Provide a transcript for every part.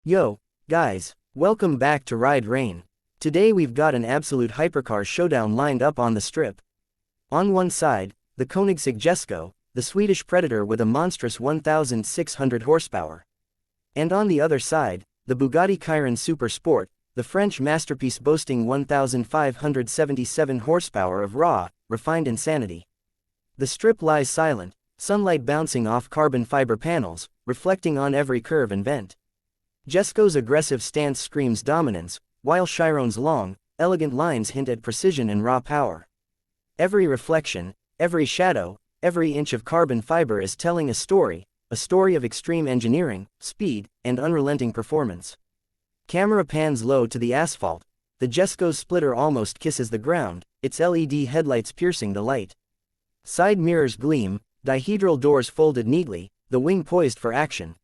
Yo, guys, welcome back to RideReign. Today we've got an absolute hypercar showdown lined up on the strip. On one side, the Koenigsegg Jesko, the Swedish predator with a monstrous 1,600 horsepower. And on the other side, the Bugatti Chiron Super Sport, the French masterpiece boasting 1,577 horsepower of raw, refined insanity. The strip lies silent, sunlight bouncing off carbon fiber panels, reflecting on every curve and bend. Jesko's aggressive stance screams dominance, while Chiron's long, elegant lines hint at precision and raw power. Every reflection, every shadow, every inch of carbon fiber is telling a story of extreme engineering, speed, and unrelenting performance. Camera pans low to the asphalt. The Jesko's splitter almost kisses the ground, its LED headlights piercing the light. Side mirrors gleam, dihedral doors folded neatly, the wing poised for action.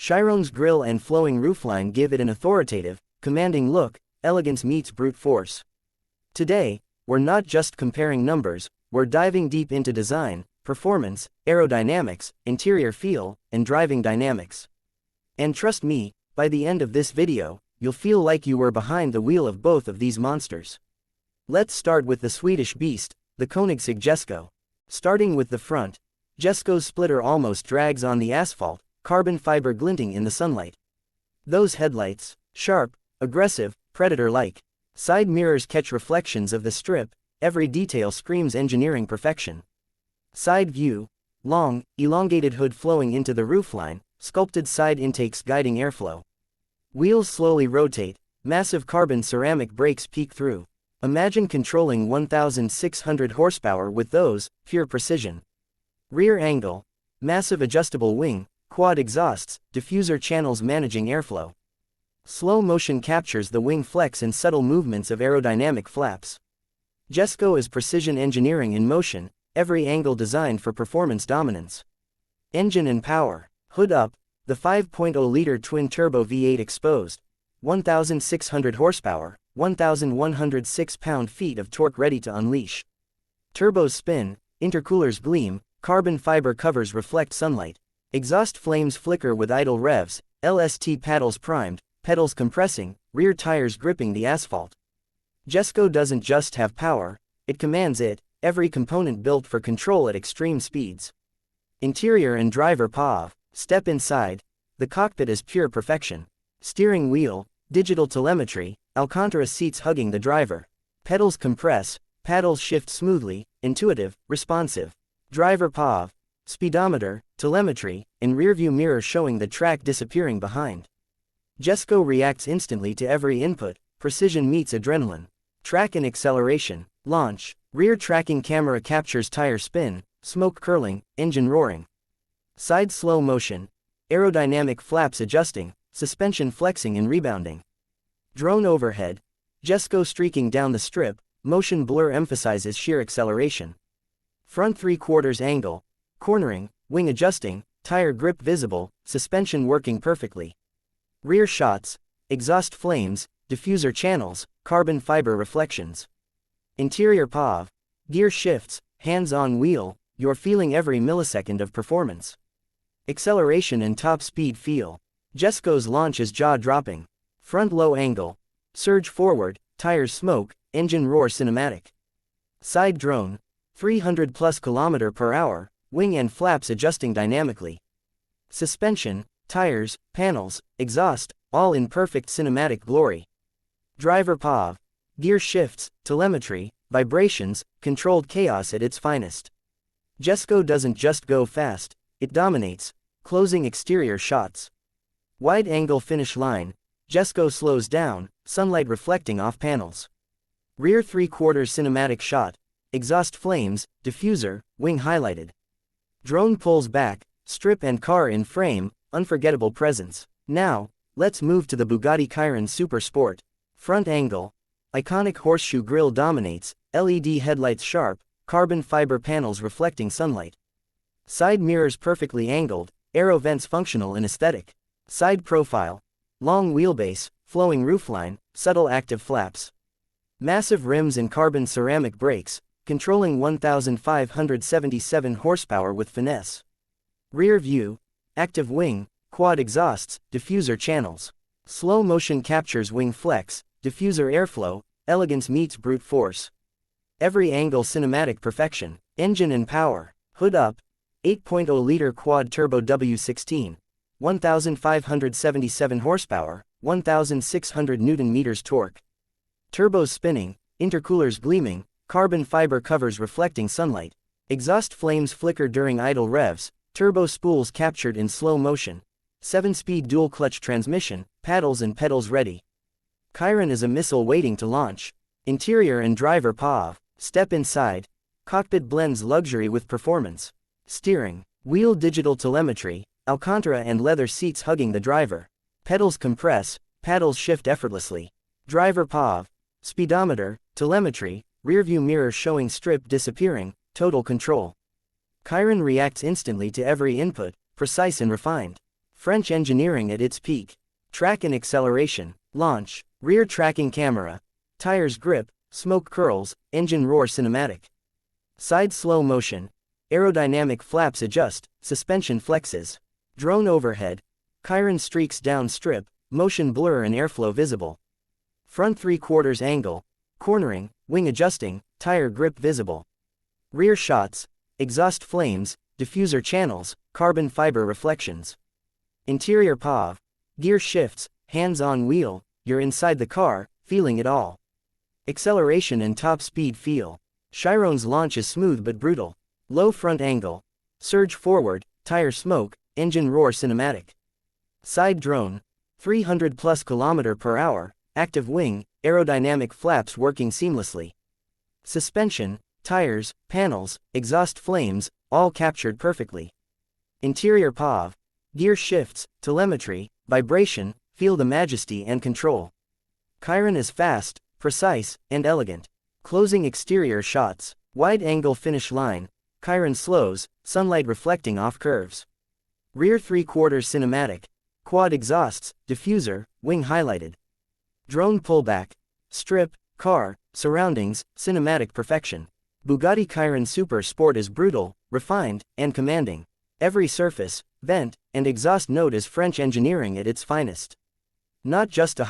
Chiron's grille and flowing roofline give it an authoritative, commanding look. Elegance meets brute force. Today, we're not just comparing numbers, we're diving deep into design, performance, aerodynamics, interior feel, and driving dynamics. And trust me, by the end of this video, you'll feel like you were behind the wheel of both of these monsters. Let's start with the Swedish beast, the Koenigsegg Jesko. Starting with the front, Jesko's splitter almost drags on the asphalt, carbon fiber glinting in the sunlight. Those headlights, sharp, aggressive, predator-like. Side mirrors catch reflections of the strip, every detail screams engineering perfection. Side view, long, elongated hood flowing into the roofline, sculpted side intakes guiding airflow. Wheels slowly rotate, massive carbon ceramic brakes peek through. Imagine controlling 1,600 horsepower with those, pure precision. Rear angle, massive adjustable wing, quad exhausts, diffuser channels managing airflow. Slow motion captures the wing flex and subtle movements of aerodynamic flaps. Jesko is precision engineering in motion, every angle designed for performance dominance. Engine and power. Hood up, the 5.0-liter twin-turbo V8 exposed. 1,600 horsepower, 1,106 pound-feet of torque ready to unleash. Turbos spin, intercoolers gleam, carbon fiber covers reflect sunlight. Exhaust flames flicker with idle revs, LST paddles primed, pedals compressing, rear tires gripping the asphalt. Jesko doesn't just have power, it commands it, every component built for control at extreme speeds. Interior and driver POV. Step inside, the cockpit is pure perfection. Steering wheel, digital telemetry, Alcantara seats hugging the driver. Pedals compress, paddles shift smoothly, intuitive, responsive. Driver POV. Speedometer, telemetry, and rearview mirror showing the track disappearing behind. Jesko reacts instantly to every input, precision meets adrenaline. Track and acceleration, launch, rear tracking camera captures tire spin, smoke curling, engine roaring. Side slow motion, aerodynamic flaps adjusting, suspension flexing and rebounding. Drone overhead, Jesko streaking down the strip, motion blur emphasizes sheer acceleration. Front 3/4 angle, cornering, wing adjusting, tire grip visible, suspension working perfectly. Rear shots, exhaust flames, diffuser channels, carbon fiber reflections. Interior POV, gear shifts, hands-on wheel, you're feeling every millisecond of performance. Acceleration and top speed feel. Jesko's launch is jaw-dropping. Front low angle, surge forward, tires smoke, engine roar cinematic. Side drone, 300+ km/h, wing and flaps adjusting dynamically. Suspension, tires, panels, exhaust, all in perfect cinematic glory. Driver POV, gear shifts, telemetry, vibrations, controlled chaos at its finest. Jesko doesn't just go fast, it dominates. Closing exterior shots. Wide-angle finish line, Jesko slows down, sunlight reflecting off panels. Rear 3/4 cinematic shot, exhaust flames, diffuser, wing highlighted. Drone pulls back, strip and car in frame, unforgettable presence. Now, let's move to the Bugatti Chiron Super Sport. Front angle, iconic horseshoe grille dominates, LED headlights sharp, carbon fiber panels reflecting sunlight. Side mirrors perfectly angled, aero vents functional and aesthetic. Side profile, long wheelbase, flowing roofline, subtle active flaps. Massive rims and carbon ceramic brakes, controlling 1,577 horsepower with finesse. Rear view, active wing, quad exhausts, diffuser channels. Slow motion captures wing flex, diffuser airflow, elegance meets brute force. Every angle cinematic perfection. Engine and power. Hood up. 8.0-liter quad turbo W16. 1,577 horsepower, 1,600 Nm torque. Turbos spinning, intercoolers gleaming, carbon fiber covers reflecting sunlight. Exhaust flames flicker during idle revs, turbo spools captured in slow motion. 7-speed dual-clutch transmission, paddles and pedals ready. Chiron is a missile waiting to launch. Interior and driver POV. Step inside. Cockpit blends luxury with performance. Steering. Wheel digital telemetry, Alcantara and leather seats hugging the driver. Pedals compress, paddles shift effortlessly. Driver POV. Speedometer, telemetry, rearview mirror showing strip disappearing, total control. Chiron reacts instantly to every input, precise and refined. French engineering at its peak. Track and acceleration, launch, rear tracking camera. Tires grip, smoke curls, engine roar cinematic. Side slow motion. Aerodynamic flaps adjust, suspension flexes. Drone overhead. Chiron streaks down strip, motion blur and airflow visible. Front 3/4 angle. Cornering, wing adjusting, tire grip visible. Rear shots. Exhaust flames, diffuser channels, carbon fiber reflections. Interior POV. Gear shifts, hands-on wheel, you're inside the car, feeling it all. Acceleration and top speed feel. Chiron's launch is smooth but brutal. Low front angle. Surge forward, tire smoke, engine roar cinematic. Side drone. 300+ km/h, active wing, aerodynamic flaps working seamlessly. Suspension, tires, panels, exhaust flames, all captured perfectly. Interior POV. Gear shifts, telemetry, vibration, feel the majesty and control. Chiron is fast, precise, and elegant. Closing exterior shots. Wide-angle finish line. Chiron slows, sunlight reflecting off curves. Rear 3/4 cinematic. Quad exhausts, diffuser, wing highlighted. Drone pullback. Strip, car, surroundings, cinematic perfection. Bugatti Chiron Super Sport is brutal, refined, and commanding. Every surface, vent, and exhaust note is French engineering at its finest. Not just a